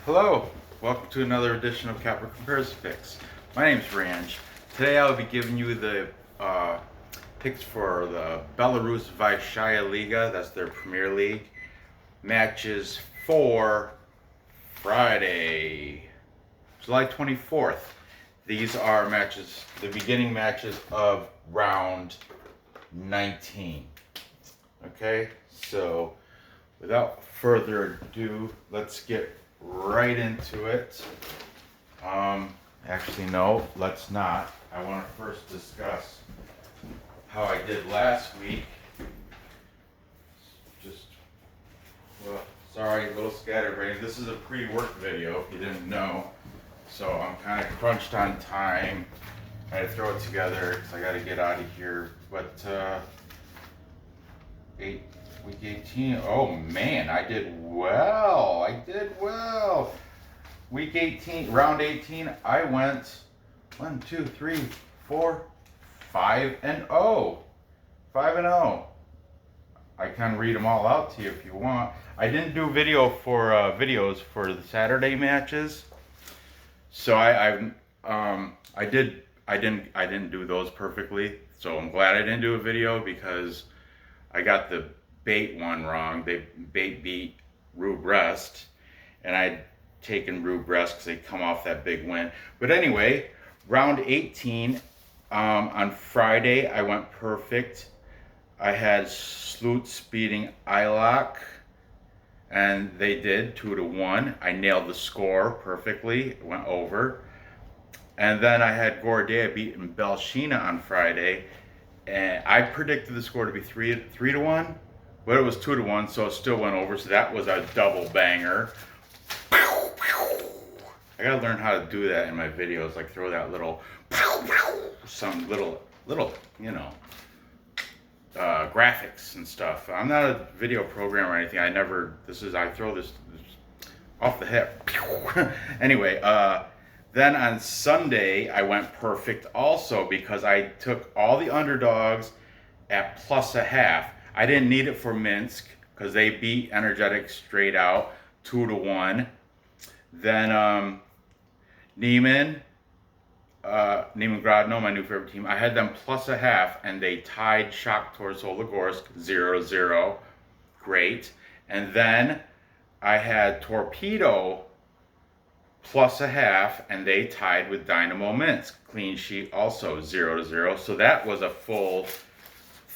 Hello, welcome to another edition of Capper Compares Picks. My name is Ranj. Today I'll be giving you the picks for the Belarus Vysshaya Liga, that's their Premier League, matches for Friday, July 24th. These are matches, the beginning matches of round 19. Okay, so without further ado, let's get right into it. Actually, no, let's not. I want to first discuss how I did last week. Just, well, sorry, a little scatterbrained. This is a pre-work video, if you didn't know. So I'm kind of crunched on time. I had to throw it together because I got to get out of here. But week 18, oh man, I did well. Week 18, round 18, I went 1, 2, 3, 4, 5 and 0. 5 and 0. I can read them all out to you if you want. I didn't do videos for the Saturday matches, so I didn't do those perfectly. So I'm glad I didn't do a video because I got the bait one wrong. Bait beat Rukh Brest, and I'd taken Rukh Brest because they come off that big win. But anyway, round 18 on Friday, I went perfect. I had Slutsk beating Ilok, and they did 2-1. I nailed the score perfectly. It went over. And then I had Gordea beating Vysshaya on Friday, and I predicted the score to be 3-1, but it was 2-1, so it still went over. So that was a double banger. I gotta learn how to do that in my videos, like throw that little, some little, graphics and stuff. I'm not a video programmer or anything. I throw this off the hip. Anyway, then on Sunday, I went perfect also because I took all the underdogs at +0.5. I didn't need it for Minsk because they beat Energetic straight out 2-1. Then Neiman Grodno, my new favorite team, I had them +0.5 and they tied Shakhtar Sologorsk 0-0. Great. And then I had Torpedo +0.5 and they tied with Dynamo Minsk. Clean sheet also 0-0. So that was a full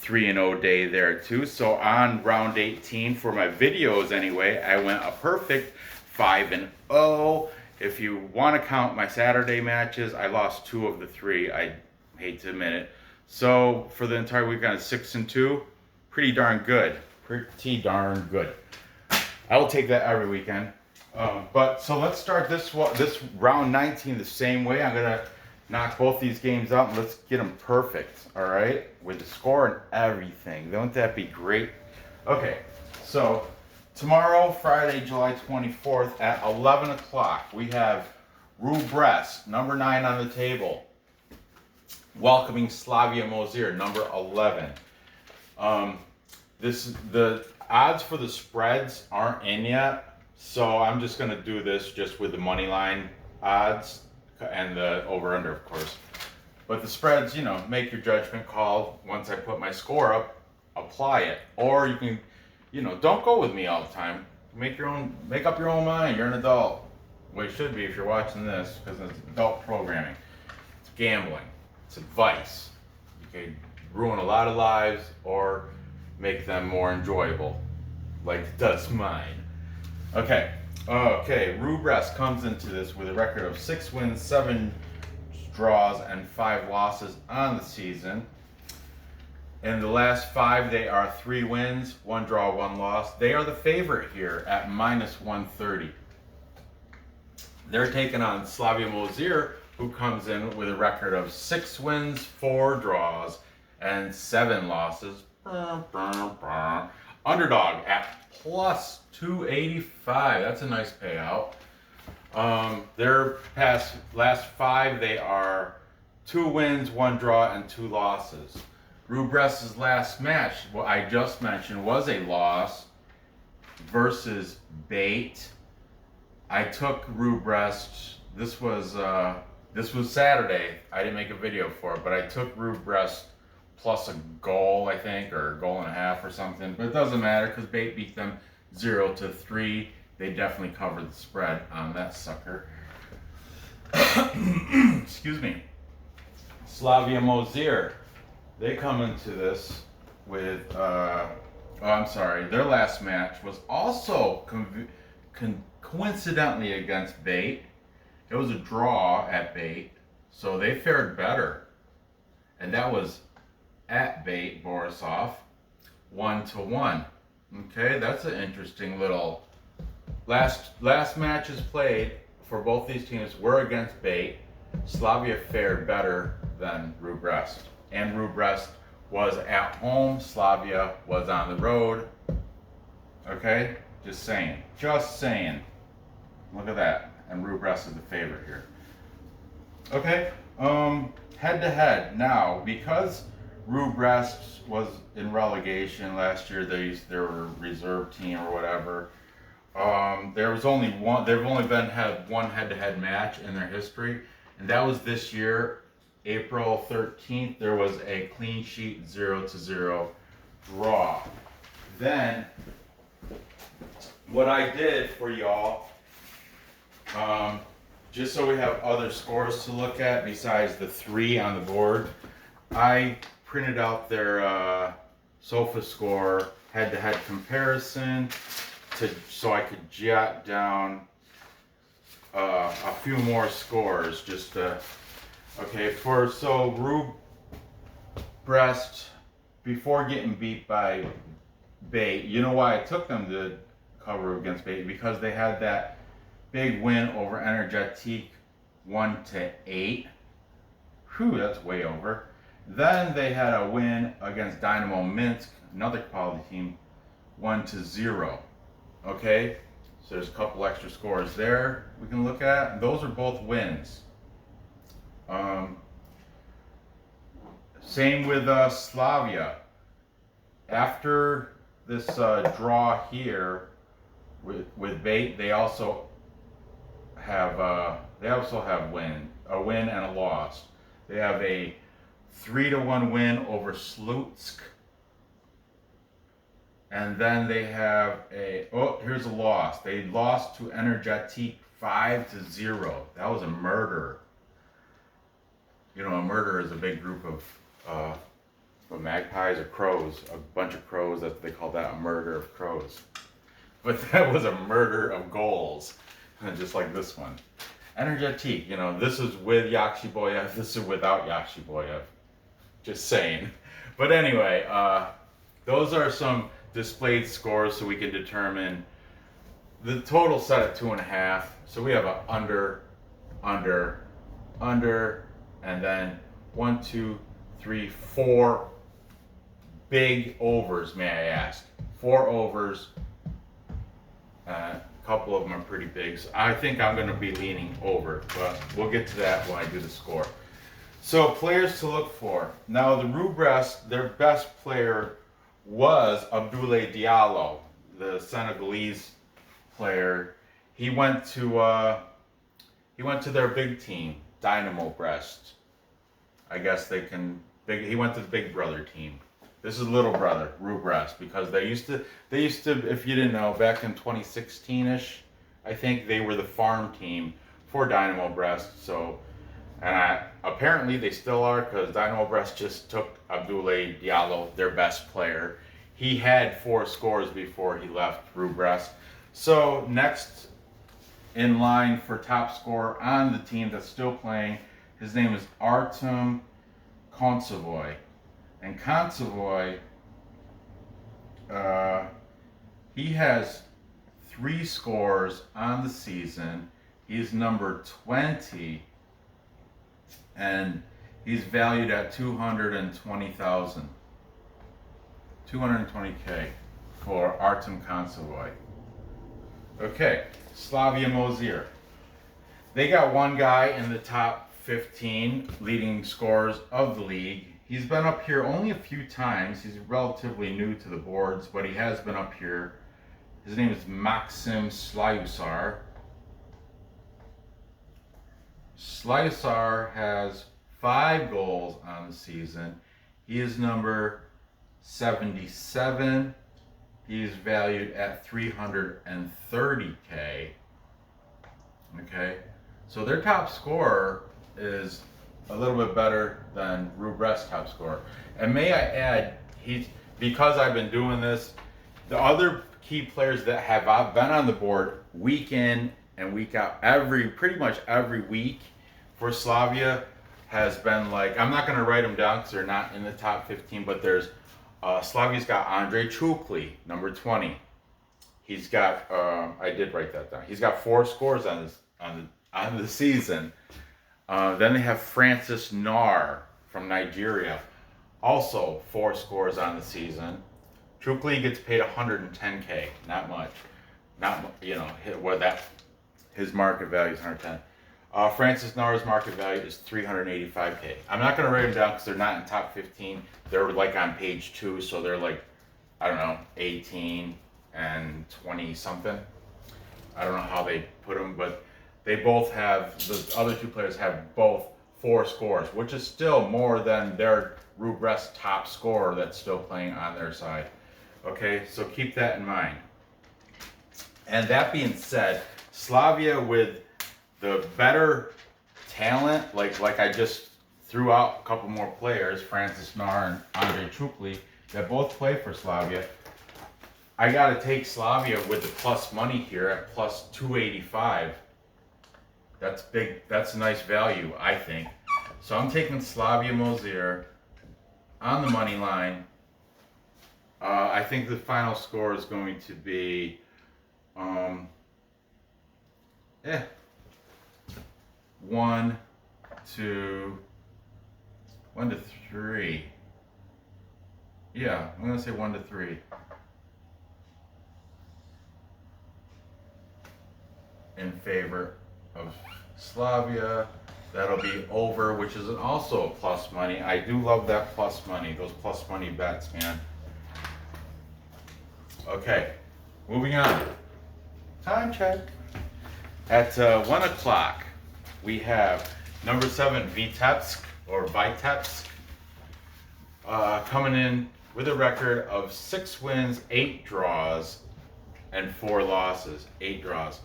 3-0 day there too. So on round 18 for my videos anyway, I went a perfect 5-0. If you want to count my Saturday matches, I lost 2 of the 3. I hate to admit it. So for the entire weekend, 6-2. Pretty darn good. I will take that every weekend. But so let's start this round 19 the same way. I'm gonna knock both these games out and let's get them perfect. All right, with the score and everything. Don't that be great? Okay, so tomorrow, Friday, July 24th at 11 o'clock, we have Rukh Brest, number 9 on the table, welcoming Slavia Mozyr, number 11. The odds for the spreads aren't in yet, so I'm just going to do this just with the money line odds and the over-under, of course. But the spreads, make your judgment call. Once I put my score up, apply it. Or you can, don't go with me all the time. Make up your own mind. You're an adult. Well, you should be if you're watching this, because it's adult programming. It's gambling. It's advice. You can ruin a lot of lives or make them more enjoyable, like it does mine. Okay, Rukh Brest comes into this with a record of 6 wins, 7 draws, and 5 losses on the season. In the last 5, they are 3 wins, 1 draw, 1 loss. They are the favorite here at -130. They're taking on Slavia Mozyr, who comes in with a record of 6 wins, 4 draws, and 7 losses. Underdog at +285. That's a nice payout. Their last 5, they are 2 wins, 1 draw, and 2 losses. Rukh Brest's last match, what I just mentioned, was a loss versus Bait I took Rukh Brest. This was Saturday. I didn't make a video for it, but I took Rukh Brest plus a goal, I think, or a goal and a half or something. But it doesn't matter because Bate beat them 0-3. They definitely covered the spread on that sucker. Excuse me. Slavia Mozyr. They come into this with, their last match was also coincidentally against Bate. It was a draw at Bate, so they fared better. And that was at Bate, Borisov, 1-1. Okay, that's an interesting little last matches played for both these teams were against Bate. Slavia fared better than Rukh Brest. And Rukh Brest was at home, Slavia was on the road. Okay? Just saying. Just saying. Look at that. And Rukh Brest is the favorite here. Okay? Head to head. Now, because Rukh Brest was in relegation last year, they were reserve team or whatever. There was only one. They've only had one head-to-head match in their history, and that was this year, April 13th. There was a clean sheet 0-0 draw. Then, what I did for y'all, just so we have other scores to look at besides the 3 on the board, I printed out their sofa score head-to-head comparison so I could jot down a few more scores. So Rukh Brest, before getting beat by Bate, you know why I took them to cover against Bate? Because they had that big win over Energetic 1-8. Whew, that's way over. Then they had a win against Dynamo Minsk, another quality team, 1-0. Okay, so there's a couple extra scores there we can look at. Those are both wins. Same with Slavia. After this draw here with Bate, they also have a win and a loss. They have a 3-1 win over Slutsk. And then they have here's a loss. They lost to Energetic 5-0. That was a murder. You know, a murder is a big group of magpies or crows, a bunch of crows. That they call that a murder of crows. But that was a murder of goals, just like this one. Energetic, you know, this is with Yakshiboyev, this is without Yakshiboyev. Just saying. But anyway, those are some displayed scores so we can determine the total set at 2.5. So we have a under, and then 1, 2, 3, 4 big overs, may I ask. 4 overs. A couple of them are pretty big. So I think I'm going to be leaning over, but we'll get to that when I do the score. So players to look for. Now the Rukh Brest, their best player was Abdoulaye Diallo, the Senegalese player. He went to their big team, Dynamo Brest. I guess he went to the big brother team. This is little brother, Rukh Brest, because they used to, if you didn't know, back in 2016-ish, I think they were the farm team for Dynamo Brest. So, apparently they still are, because Dynamo Brest just took Abdoulaye Diallo, their best player. He had 4 scores before he left Rukh Brest. So next in line for top scorer on the team that's still playing, his name is Artem Kontsevoy. And Kontsevoy, he has 3 scores on the season. He's number 20, and he's valued at 220,000. 220K for Artem Kontsevoy. Okay, Slavia Mozyr. They got one guy in the top 15 leading scorers of the league. He's been up here only a few times. He's relatively new to the boards, but he has been up here. His name is Maxim Slyusar. Slavia has 5 goals on the season. He is number 77. He is valued at 330K. Okay, so their top scorer is a little bit better than Brest's top scorer. And may I add, because I've been doing this, the other key players that have been on the board week in and week out, pretty much every week for Slavia has been like, I'm not going to write them down because they're not in the top 15, but there's Slavia's got Andrei Chukli, number 20. He's got I did write that down. He's got 4 scores on the season. Then they have Francis Nar from Nigeria, also 4 scores on the season. Chukli gets paid 110K, not much. His market value is 110. Francis Nar's market value is 385K. I'm not going to write them down because they're not in top 15. They're like on page 2, so they're like, I don't know, 18 and 20 something. I don't know how they put them, but they both have, the other 2 players have both 4 scores, which is still more than their Brest top scorer that's still playing on their side. Okay, so keep that in mind. And that being said, Slavia with the better talent, like I just threw out a couple more players, Francis Nar and Andrei Chukli, that both play for Slavia. I got to take Slavia with the plus money here at plus 285. That's big. That's a nice value, I think. So I'm taking Slavia Mozyr on the money line. I think the final score is going to be, 1 to 3. Yeah, I'm gonna say 1 to 3. In favor of Slavia. That'll be over, which is also a plus money. I do love that plus money, those plus money bets, man. Okay, moving on. Time check. At 1 o'clock, we have number 7, Vitebsk, coming in with a record of 6 wins, 8 draws, and 4 losses. 8 draws.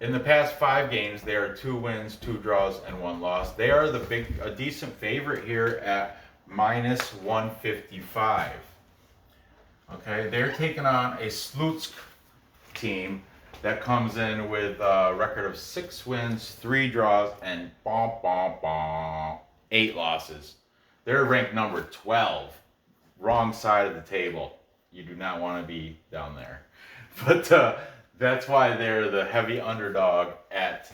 In the past 5 games, they are 2 wins, 2 draws, and 1 loss. They are a decent favorite here at minus 155. Okay, they're taking on a Slutsk team that comes in with a record of 6 wins, 3 draws, and 8 losses. They're ranked number 12, wrong side of the table. You do not want to be down there. But that's why they're the heavy underdog at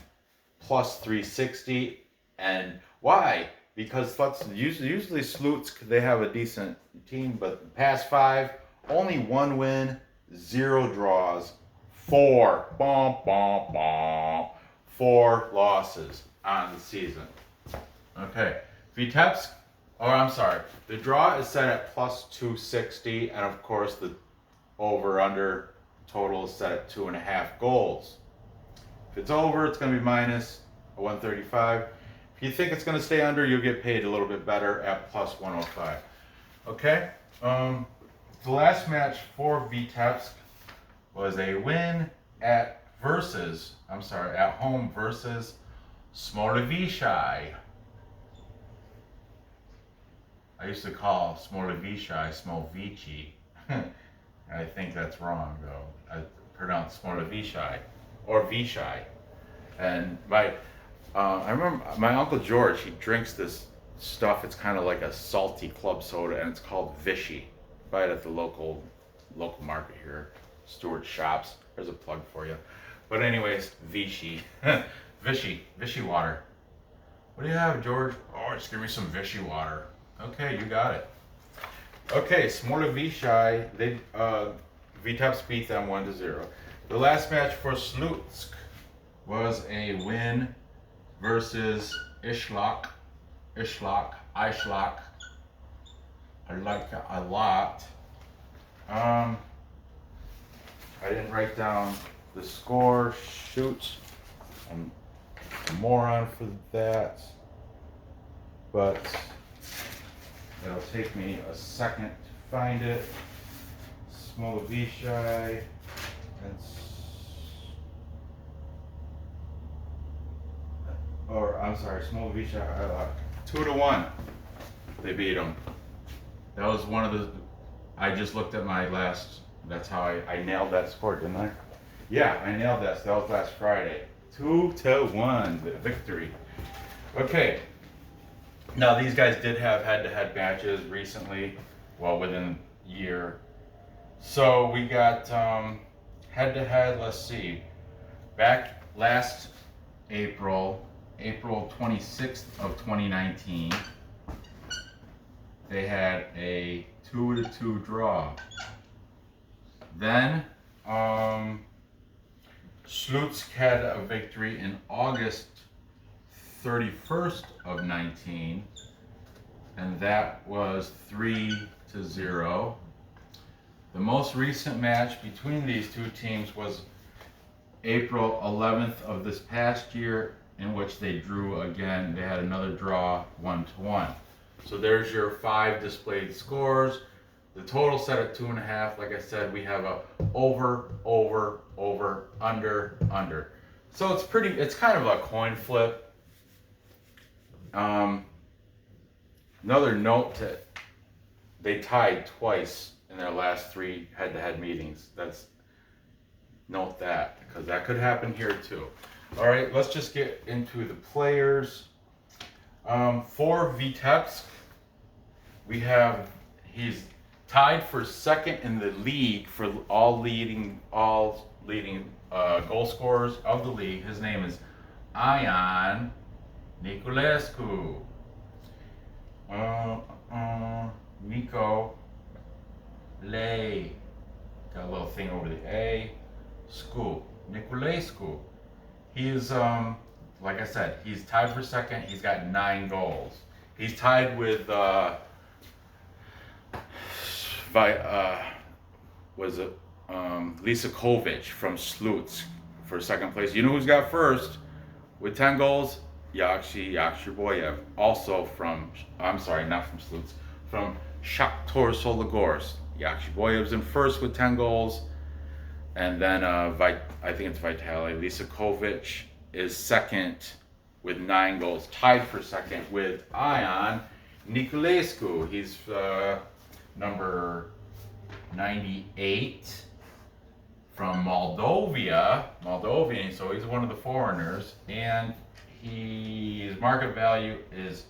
plus 360. And why? Because usually Slutsk, they have a decent team, but the past 5, only 1 win, 0 draws, 4 losses on the season. Okay, Vitebsk, the draw is set at plus 260, and of course the over-under total is set at 2.5 goals. If it's over, it's going to be minus 135. If you think it's going to stay under, you'll get paid a little bit better at plus 105. Okay? The last match for Vitebsk was a win at home versus Vysshaya. I used to call Vysshaya Smolvici. I think that's wrong, though. I pronounce Vysshaya or Vysshaya. And I remember my Uncle George, he drinks this stuff. It's kind of like a salty club soda, and it's called Vyshy. Buy it at the local market here, Stewart Shops. There's a plug for you. But anyways, Vichy. Vichy water. What do you have, George? Oh, just give me some Vichy water. Okay, you got it. Okay, Vysshaya, Vitebsk beat them 1-0. The last match for Slutsk was a win versus Ishlak. I like it a lot. I didn't write down the score. Shoot. moron for that, but it'll take me a second to find it. Vysshaya, Vysshaya, 2-1. They beat them. That was one of the. I just looked at my last. That's how I nailed that score, didn't I? Yeah, I nailed that. So that was last Friday. 2-1, the victory. Okay. Now these guys did have head-to-head matches recently. Well, within a year. So we got head-to-head. Let's see. Back last April 26th of 2019. They had a 2-2 draw. Then Slutsk had a victory in August 31st of 19, and that was 3-0. The most recent match between these two teams was April 11th of this past year, in which they drew again. They had another draw, 1-1. So there's your 5 displayed scores. The total set at 2.5. Like I said, we have a over, under. So it's kind of a coin flip. Another note that they tied twice in their last 3 head-to-head meetings. Note that, because that could happen here too. All right, let's just get into the players. For Vitebsk, he's tied for second in the league for all leading goal scorers of the league. His name is Ion Niculescu. Nico Lay. Got a little thing over the A. Niculescu. He's like I said, he's tied for second. He's got 9 goals. He's tied with Lisakovic from Slutsk for second place. You know who's got first with 10 goals? Yakshiboyev, also from, I'm sorry, not from Slutsk, from Shakhtar Sologorsk. Yakshiboyev's in first with 10 goals. And then I think it's Vitaly Lisakovic is second with 9 goals, tied for second with Ion Niculescu. He's number 98 from Moldovan, so he's one of the foreigners, and his market value is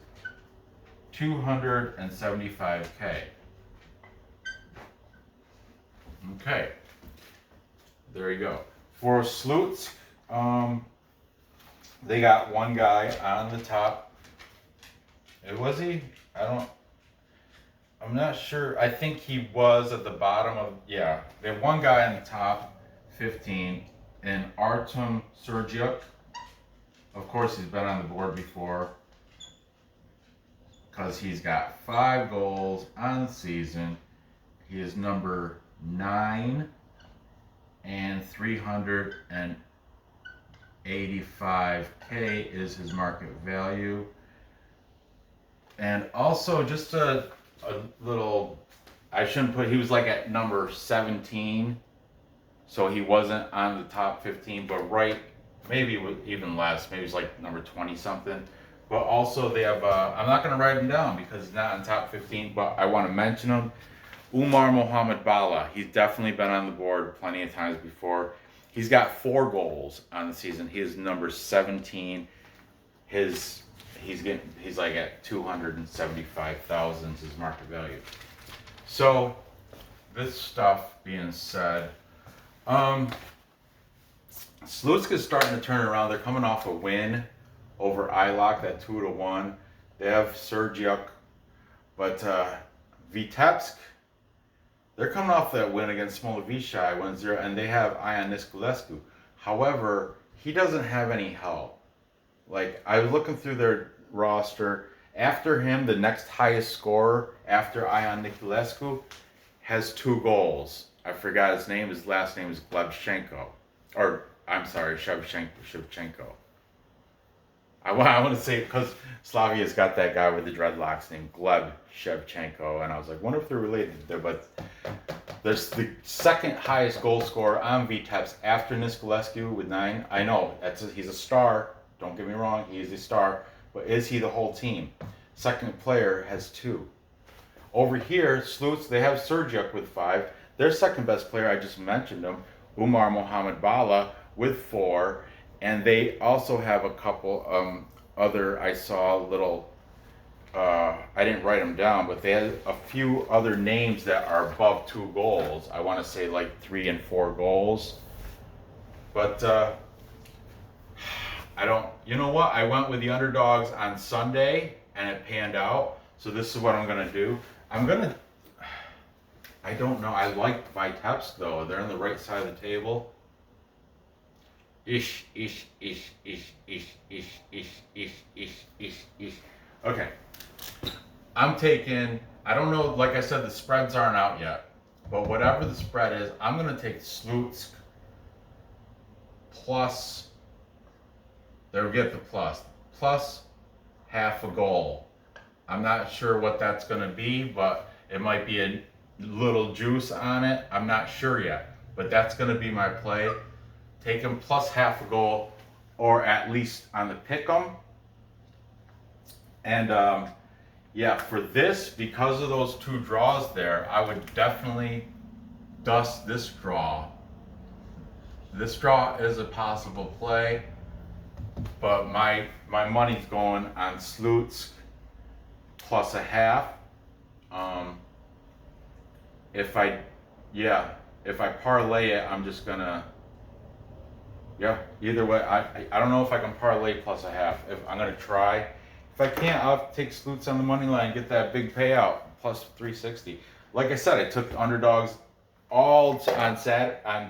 $275K. Okay, there you go. For Slutsk, they got one guy on the top. Was he? I'm not sure. I think he was at the bottom of, yeah. They have one guy on the top, 15, and Artem Sergiuk. Of course, he's been on the board before because he's got 5 goals on the season. He is number 9 and 385K is his market value. And also just a little, I shouldn't put, he was like at number 17, so he wasn't on the top 15, but maybe even less, maybe it's like number 20 something. But also they have, I'm not going to write him down because he's not on top 15, but I want to mention him. Umar Mohammed Bala, he's definitely been on the board plenty of times before. He's got 4 goals on the season. He is number 17. He's like at 275,000 is his market value. So this stuff being said, Slutsk is starting to turn around. They're coming off a win over Ilok, that 2-1. They have Sergiuk, but Vitebsk, they're coming off that win against Vysshaya 1-0, and they have Ion Niculescu. However, he doesn't have any help. Like, I was looking through their roster. After him, the next highest scorer after Ion Niculescu has 2 goals. I forgot his name. His last name is Glebchenko. Or, I'm sorry, Shevchenko. I want to say because Slavia's got that guy with the dreadlocks named Gleb Shevchenko, and I was like, wonder if they're related there. But there's the second highest goal scorer on Vitebsk after Nikolescu with 9. I know he's a star. Don't get me wrong, he is a star. But is he the whole team? Second player has 2. Over here, Slutsk, they have Sergiuk with 5. Their second best player, I just mentioned him, Umar Mohammed Bala with 4. And they also have a couple other, I saw little, I didn't write them down, but they had a few other names that are above 2 goals. I want to say like 3 and 4 goals. But I don't, you know what? I went with the underdogs on Sunday and it panned out. So this is what I'm going to do. I don't know. I like Vitebsk though. They're on the right side of the table. Ish. Okay. I'm taking, I don't know, like I said, the spreads aren't out yet. But whatever the spread is, I'm going to take Slutsk plus, they'll get the plus half a goal. I'm not sure what that's going to be, but it might be a little juice on it. I'm not sure yet. But that's going to be my play. Take them plus half a goal, or at least on the pick 'em. And yeah, for this, because of those 2 draws there, I would definitely dust this draw. This draw is a possible play, but my money's going on Slutsk plus a half. If I parlay it, I'm just gonna. Yeah, either way, I don't know if I can parlay plus a half. If I'm gonna try, if I can't, I'll take Slutsk on the money line, get that big payout plus 360. Like I said, I took the underdogs all on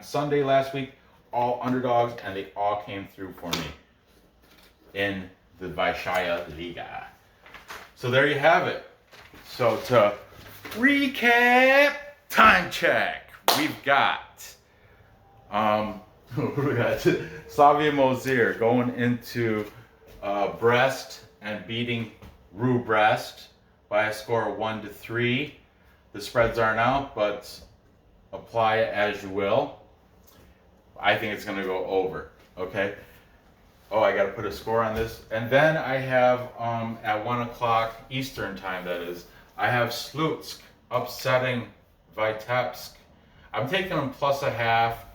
Sunday last week, all underdogs, and they all came through for me in the Vysshaya Liga. So there you have it. So to recap, time check. We've got we got Slavia Mozyr going into Brest and beating Rukh Brest by a score of 1-3. The spreads aren't out, but apply it as you will. I think it's going to go over. Okay. Oh, I got to put a score on this. And then I have at 1 o'clock Eastern time, that is, I have Slutsk upsetting Vitebsk. I'm taking them plus a half.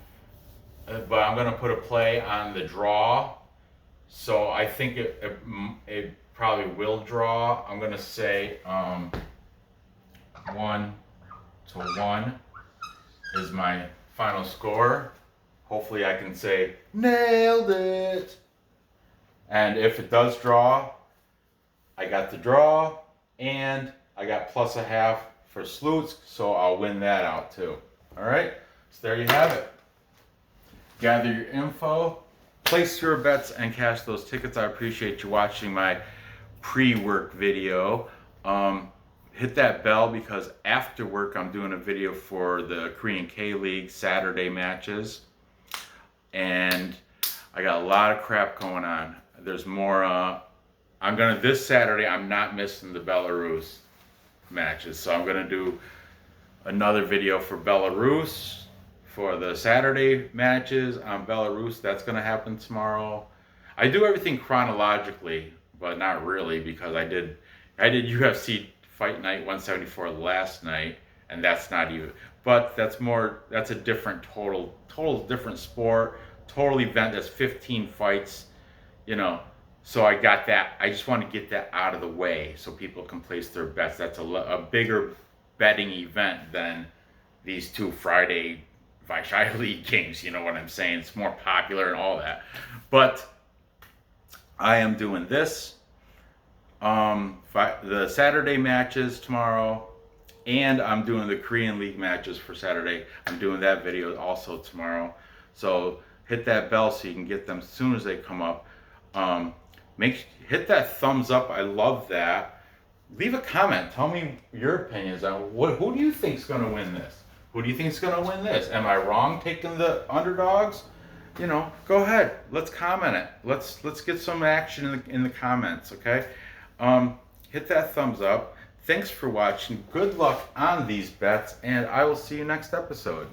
But I'm going to put a play on the draw. So I think it probably will draw. I'm going to say 1-1 is my final score. Hopefully I can say, nailed it. And if it does draw, I got the draw. And I got plus a half for Slutsk. So I'll win that out too. All right. So there you have it. Gather your info, place your bets, and cash those tickets. I appreciate you watching my pre-work video. Hit that bell because after work I'm doing a video for the Korean K-League Saturday matches. And I got a lot of crap going on. There's more, this Saturday I'm not missing the Belarus matches. So I'm gonna do another video for Belarus. For the Saturday matches on Belarus, that's going to happen tomorrow. I do everything chronologically, but not really because I did UFC Fight Night 174 last night, and that's not even. But that's a different total different sport, total event. That's 15 fights, you know. So I got that. I just want to get that out of the way so people can place their bets. That's a bigger betting event than these 2 Friday Vysshaya League games, you know what I'm saying? It's more popular and all that. But I am doing this, the Saturday matches tomorrow, and I'm doing the Korean League matches for Saturday. I'm doing that video also tomorrow. So hit that bell so you can get them as soon as they come up. Hit that thumbs up. I love that. Leave a comment. Tell me your opinions on who do you think is going to win this? Who do you think is going to win this? Am I wrong taking the underdogs? you know, go ahead. Let's comment it. Let's get some action in the comments, okay? Hit that thumbs up. Thanks for watching. Good luck on these bets, and I will see you next episode.